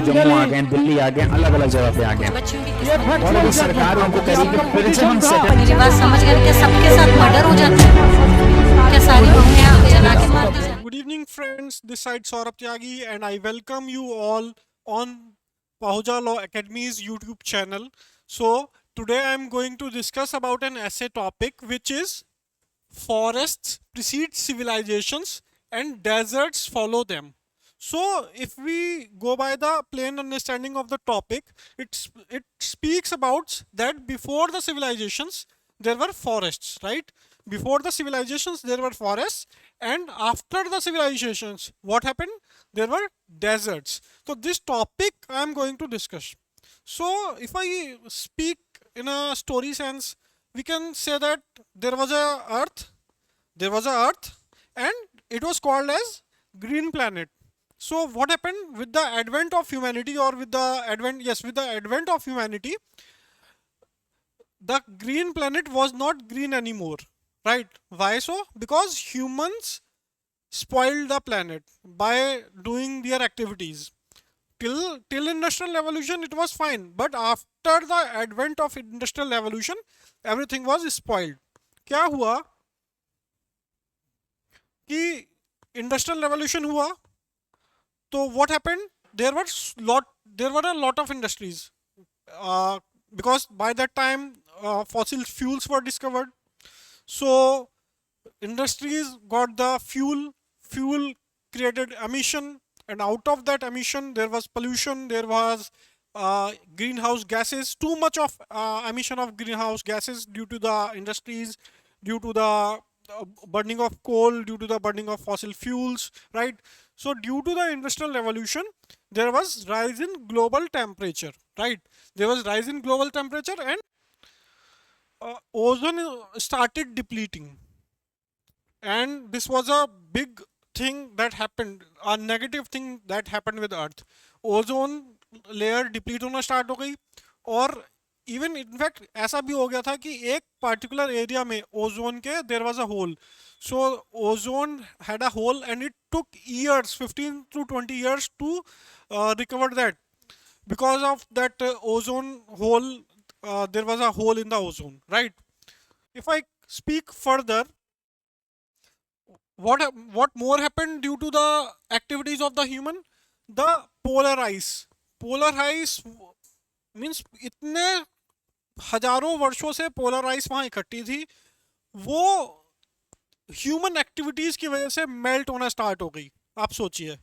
जम्मू आ गए, दिल्ली आ गए, अलग अलग जगह पे आ गए, और अभी सरकार उनको कह रही है कि फिर से हम मेरी बात समझ गए? क्या सबके साथ मर्डर हो जाता है? क्या सारी बहुएं जला के मार दी जाती? Good evening, friends. This side Saurabh Tyagi, and I welcome you all on Pahuja Law Academy's YouTube channel. So today I am going to discuss about an essay topic, which is forests precede civilizations and deserts follow them. So if we go by the plain understanding of the topic, it speaks about that before the civilizations there were forests, right? Before the civilizations there were forests, and after the civilizations what happened? There were deserts. So this topic I am going to discuss. So if I speak in a story sense, we can say that there was a earth, and it was called as green planet. So what happened with the advent of humanity, or with the advent of humanity, the green planet was not green anymore, right? Why so? Because humans spoiled the planet by doing their activities. Till industrial revolution it was fine, but after the advent of industrial revolution everything was spoiled. क्या हुआ कि industrial revolution हुआ, तो what happened? There were a lot of industries, because by that time fossil fuels were discovered. So industries got the fuel created emission, and out of that emission there was pollution, there was greenhouse gases, too much of emission of greenhouse gases due to the industries, due to the burning of coal, due to the burning of fossil fuels, right? So due to the industrial revolution there was rise in global temperature, right? There was rise in global temperature, and ozone started depleting, and this was a big thing that happened, a negative thing that happened with earth. Ozone layer deplete होना start हो गई, और even in fact ऐसा भी हो गया था कि एक पर्टिकुलर एरिया में ओजोन के there was a hole. So ozone had a hole, and it took years, 15 to 20 years to recover that. Because of that ozone hole, there was a hole in the ozone, right? If I speak further, what more happened due to the activities of the human? The polar ice means इतने हजारों वर्षों से polar ice वहां इकट्ठी थी, वो human activities की वजह से मेल्ट होना स्टार्ट हो गई. आप सोचिए,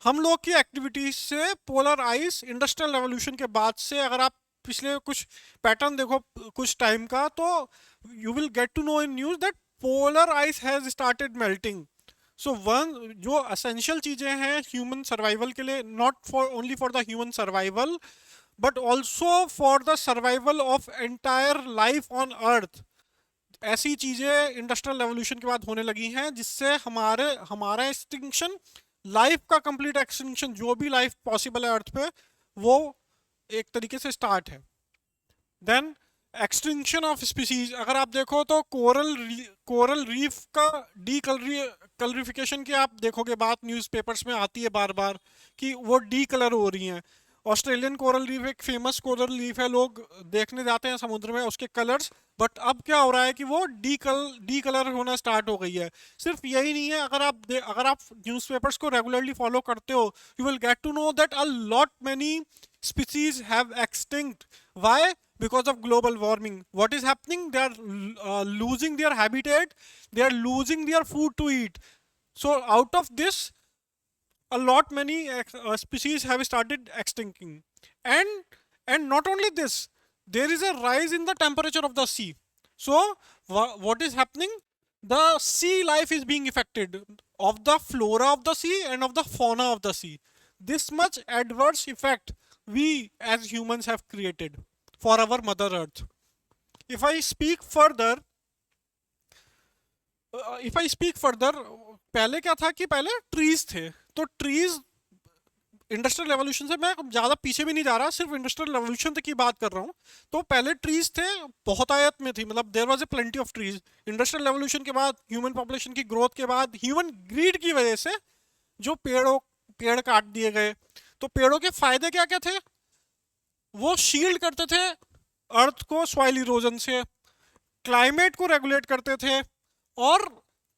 हम लोग की एक्टिविटीज से पोलर आइस इंडस्ट्रियल रेवोल्यूशन के बाद से, अगर आप पिछले कुछ पैटर्न देखो कुछ टाइम का, तो you will get to know in news that polar ice has started melting. So one जो एसेंशियल चीजें हैं ह्यूमन सर्वाइवल के लिए, not for only for the human survival but also for the survival of entire life on earth, ऐसी चीजें industrial revolution के बाद होने लगी हैं जिससे हमारा एक्सटिंक्शन, लाइफ का कंप्लीट एक्सटिंक्शन, जो भी लाइफ पॉसिबल है अर्थ पे, वो एक तरीके से स्टार्ट है. देन एक्सटिंक्शन ऑफ स्पीसीज, अगर आप देखो तो कोरल रीफ का कलरिफिकेशन की आप देखोगे, बात न्यूज़पेपर्स में आती है बार बार कि वो डी कलर हो रही हैं. ऑस्ट्रेलियन कोरल रीफ एक फेमस कोरल रीफ है, लोग देखने जाते हैं समुद्र में उसके कलर्स, बट अब क्या हो रहा है कि वो डी कलर होना स्टार्ट हो गई है. सिर्फ यही नहीं है, अगर आप न्यूज़पेपर्स को रेगुलरली फॉलो करते हो, you will get to know that a lot many species have extinct. Why? Because of global warming. What is happening? They are losing their habitat, they are losing their food to eat. So out of this, a lot many species have started extincting. And not only this, there is a rise in the temperature of the sea. So what is happening? The sea life is being affected, of the flora of the sea and of the fauna of the sea. This much adverse effect we as humans have created for our mother earth. If I speak further, पहले क्या था कि पहले trees थे, तो trees industrial revolution से, मैं ज़्यादा पीछे भी नहीं जा रहा, सिर्फ इंडस्ट्रियल रेवोल्यूशन तक की बात कर रहा हूँ. तो पहले ट्रीज थे, बहुत आयत में थी, मतलब there was a plenty of trees. Industrial revolution के बाद, ह्यूमन पॉपुलेशन की ग्रोथ के बाद, ह्यूमन ग्रीड की वजह से जो पेड़ काट दिए गए, तो पेड़ों के फायदे क्या क्या थे? वो शील्ड करते थे अर्थ को सॉइल इरोजन से, क्लाइमेट को रेगुलेट करते थे, और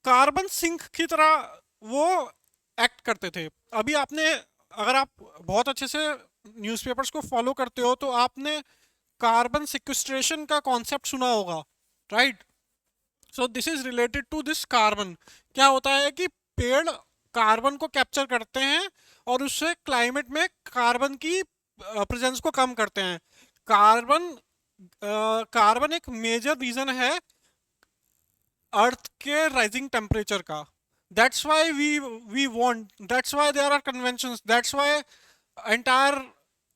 कार्बन सिंक की तरह वो एक्ट करते थे। अभी आपने, अगर आप बहुत अच्छे से न्यूज़पेपर्स को फॉलो करते हो तो आपने कार्बन सिक्वेस्ट्रेशन का कॉन्सेप्ट सुना होगा, right? So this is related to this carbon. क्या होता है कि पेड़ कार्बन को कैप्चर करते हैं और उससे क्लाइमेट में कार्बन की प्रेजेंस को कम करते हैं। कार्बन कार्बन एक मेजर रीजन है अर्थ के राइजिंग टेम्परेचर का। That's why we want, that's why there are conventions, that's why entire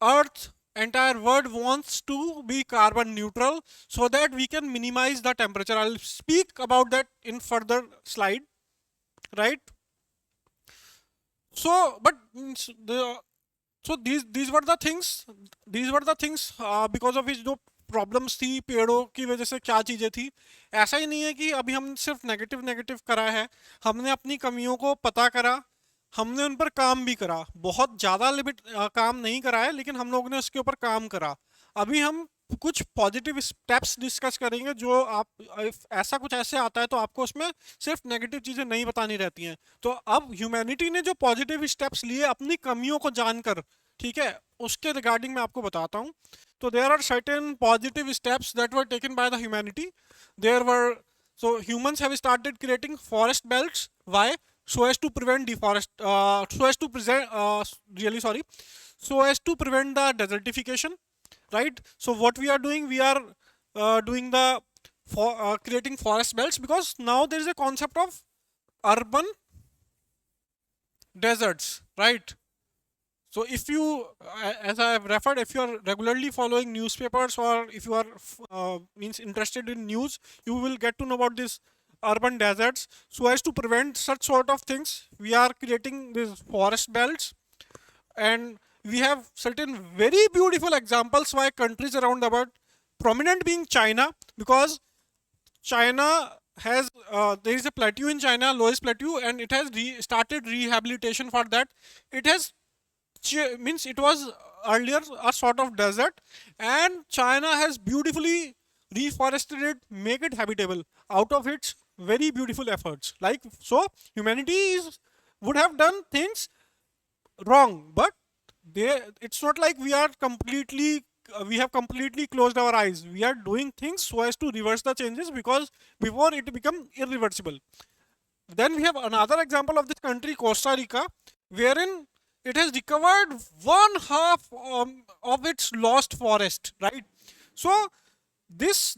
earth, entire world wants to be carbon neutral so that we can minimize the temperature. I'll speak about that in further slide, right? So but so these were the things, because of which जो problems थी पेड़ों की वजह से, क्या चीज़ें थी। ऐसा ही नहीं है कि अभी हम सिर्फ नेगेटिव नेगेटिव करा है, हमने अपनी कमियों को पता करा, हमने उन पर काम भी करा। बहुत ज़्यादा लिमिट काम नहीं करा है, लेकिन हम लोगों ने उसके ऊपर काम करा। अभी हम कुछ पॉजिटिव स्टेप्स डिस्कस करेंगे, जो आप ऐसा कुछ ऐसे आता है तो आपको उसमें सिर्फ नेगेटिव चीज़ें नहीं बतानी रहती हैं। तो अब ह्यूमैनिटी ने जो पॉजिटिव स्टेप्स लिए अपनी कमियों को जानकर, ठीक है, उसके रिगार्डिंग मैं आपको बताता हूँ। तो there are certain positive steps that were taken by the humanity. There were, so humans have started creating forest belts. Why? So as to prevent so as to prevent the desertification, right? So what we are doing, we are doing the creating forest belts, because now there is a concept of urban deserts, right? So if you, as I have referred, if you are regularly following newspapers, or if you are means interested in news, you will get to know about this urban deserts. So as to prevent such sort of things, we are creating these forest belts, and we have certain very beautiful examples by countries around the world, prominent being China, because China has there is a plateau in China, lowest plateau, and it has started rehabilitation for that. It has means it was earlier a sort of desert, and China has beautifully reforested it, make it habitable out of its very beautiful efforts. Like, so humanity would have done things wrong, but it's not like we are completely we have completely closed our eyes. We are doing things so as to reverse the changes, because before it become irreversible. Then we have another example of this country, Costa Rica, wherein it has recovered one half of its lost forest, right? So these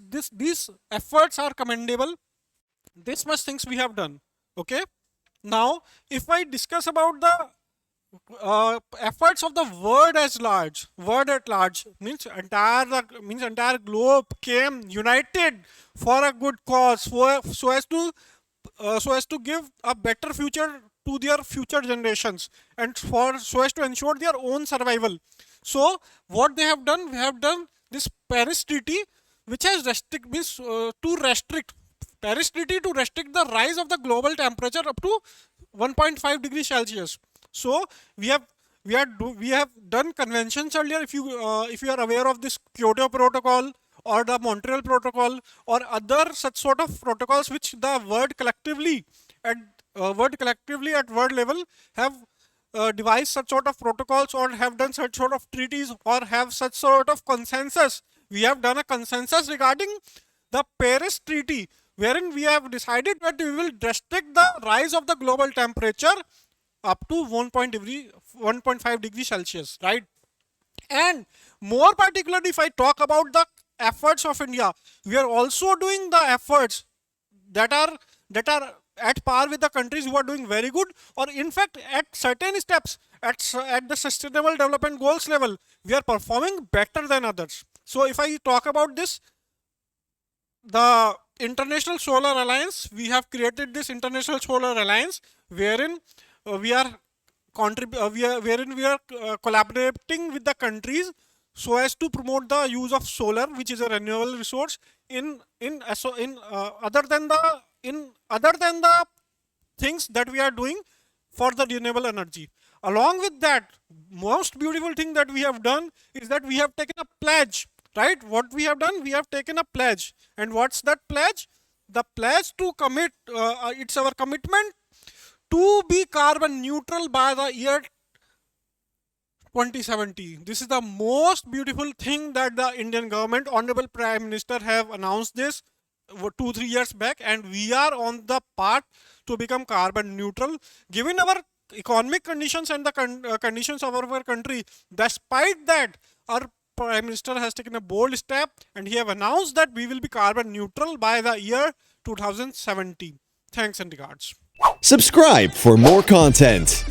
efforts are commendable. This much things we have done. Okay. Now, if I discuss about the efforts of the world at large, means entire globe came united for a good cause, so as to give a better future to their future generations, and so as to ensure their own survival. So what they have done, we have done this Paris Treaty, which has to restrict the rise of the global temperature up to 1.5 degrees Celsius. So we have done conventions earlier. If you are aware of this Kyoto Protocol or the Montreal Protocol or other such sort of protocols, which the world collectively at world level have devised such sort of protocols, or have done such sort of treaties, or have such sort of consensus. We have done a consensus regarding the Paris Treaty, wherein we have decided that we will restrict the rise of the global temperature up to 1.5 degrees Celsius, right? And more particularly, if I talk about the efforts of India, we are also doing the efforts that are at par with the countries who are doing very good, or in fact at certain steps at the sustainable development goals level, we are performing better than others. So if I talk about this, the International Solar Alliance, we have created this International Solar Alliance, wherein we are collaborating with the countries so as to promote the use of solar, which is a renewable resource, other than the things that we are doing for the renewable energy. Along with that, most beautiful thing that we have done is that we have taken a pledge, right? What we have done, we have taken a pledge. And what's that pledge? The pledge to commit, it's our commitment to be carbon neutral by the year 2070. This is the most beautiful thing that the Indian government, Honorable Prime Minister, have announced this 2-3 years back, and we are on the path to become carbon neutral. Given our economic conditions and the conditions of our country, despite that, our Prime Minister has taken a bold step and he have announced that we will be carbon neutral by the year 2070. Thanks and regards. Subscribe for more content.